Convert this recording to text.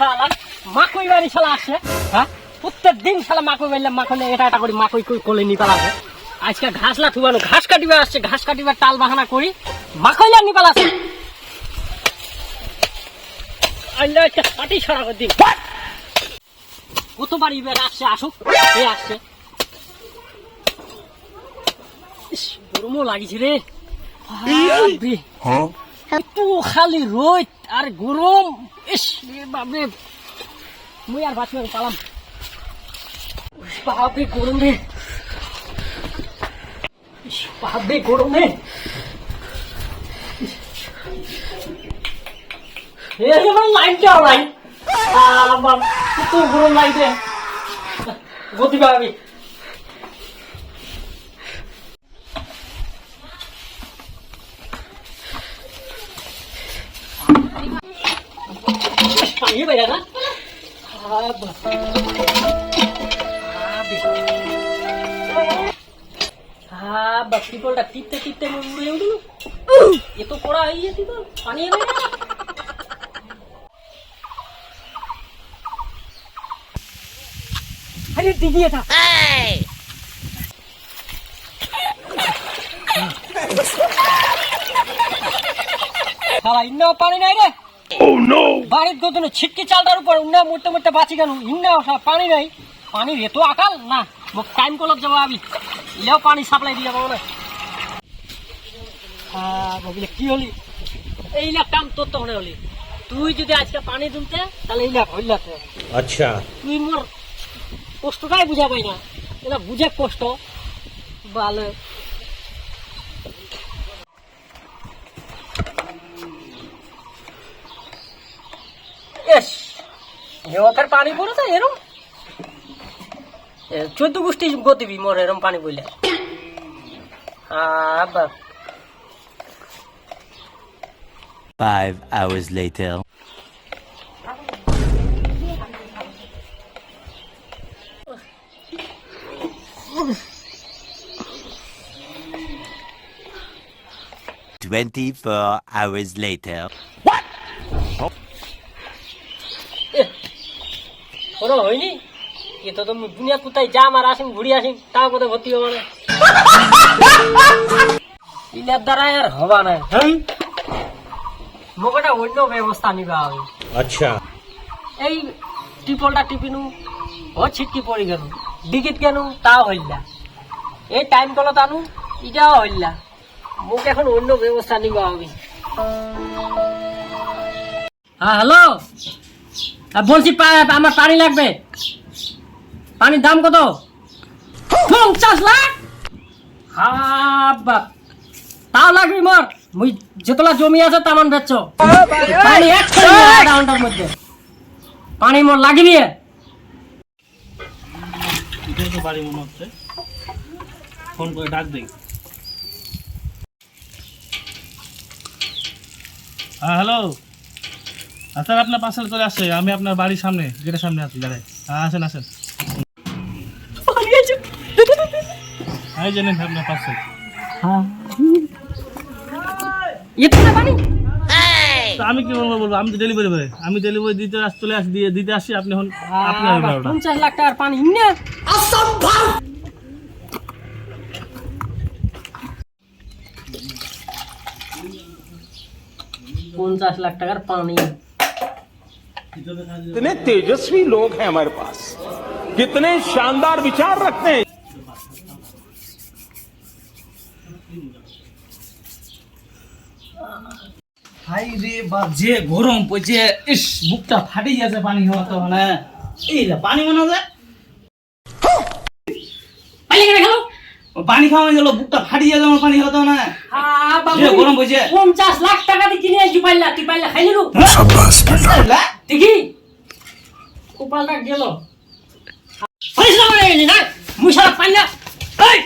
শালা মাকই বাড়ি শালা আসে, হ্যাঁ প্রত্যেক দিন শালা মাকই বাড়লাম, মাকই এটা এটা করি মাকই কোলে নিপাল আছে। আজকে ঘাস না থুবানো, ঘাস কাটিবা আসছে, ঘাস কাটিবার টাল বাহানা করি মাকইলা নিপাল আছে। আল্লাহ একটা কাটি ছড়া করে দিন। কতবার ইবার আসছে, আসুক এ আসছে। গরমও লাগিছে রে, একটু খালি রোদ আর গরম। ইস বাপরে, মুই আর বাঁচবে পালাম। বাপরে গরম রে, বাপরে গরম রে। লাইট দেওয়া নাই, কত গরম লাগছে। গতি পাবি পানি বাইরে না। পিপলটা টিপতে টিপতে উড়ে উঠল, এ তো পড়া হয়ে গেছে তো পানি এনে। আরে দিদি এটা ইন্নাও পানি নাই রে। বাড়ির গদনে ছিটকি চালটার উপর উন্না মুড়তে মুড়তে বাঁচি কেন, ইন্নাও পানি নাই। পানির এত আকাল না, টাইম কলত যাবো আমি, ইলেও পানি সাপ্লাই দিয়ে যাবো না। ভাবিলে কি হলি, এইলা কাম তোর তো মনে হলি। তুই যদি আজকে পানি তুলতে তাহলে এইলা হইলাতে। আচ্ছা তুই মোর কষ্টটাই বুঝা পাই না, এটা বুঝে কষ্ট ভালো। ওখানে পানি পড়েছে এরম 14 গোষ্ঠী গতিবি মোর এরম পানি বইলে। 5 hours later. Hours later. What? ওরা হয়নি এ তো তুমি দুনিয়া কোথায় যাম আর আসিম ঘুরি আসিম, তাও কোথায় ভর্তি হবো না। ইলার দ্বারা আর হবা না, মোকটা অন্য ব্যবস্থা নিবা হবে। আচ্ছা এই টিপলটা টিপিনু ও ছিটকি পড়ি গেল, ডিগিট কেন তাও হইলা, এই টাইম কলত আনু ইটাও হইলা। মোক এখন অন্য ব্যবস্থা নিবা হবে। হ্যাঁ হ্যালো, বলছি আমার পানি লাগবে। পানির দাম কত? 50 লাখ। তাও লাগবে মোর, মুই যেতলা জমি আছে তামান বেচছো পানি এক আধা ঘন্টার মধ্যে পানি মোর লাগিবি। বাড়ি মনে হচ্ছে, ফোন করে ডাক দেই। হ্যাঁ হ্যালো, আচ্ছা আপনার পাশে চলে আসছে, আমি আপনার বাড়ির সামনে, গেটের সামনে আছি। দাঁড়াই, আসেন আসেন। এই জানেন আপনার পাশে আমি কি বলবো, আমি তো ডেলিভারি করে, আমি ডেলিভারি দিতে চলে আসি, দিতে আসি। আপনি এখন আপনার 50 লাখ টাকার পানি না, অসম্ভব। 50 লাখ টাকার পানি। कितने तेजस्वी लोग हैं हमारे पास, कितने शानदार विचार रखते हैं। হাই রে বাপ, যে গরম পড়ছে, ইস বুকটা ফাটি গেছে পানি খাওয়া তো। মানে এই পানি মনে হয় পানি খাওয়া গেল, বুকটা ফাটি গেছে আমার পানি খাওয়া তো না। গরম পড়ছে, 50 লাখ টাকা দিয়ে কিনে আসি পাইলা, তুই পাইলা খাই নিলু দেখি কপালটা গেল। পয়সা মানে না মুই সারা পাইলা ভাই।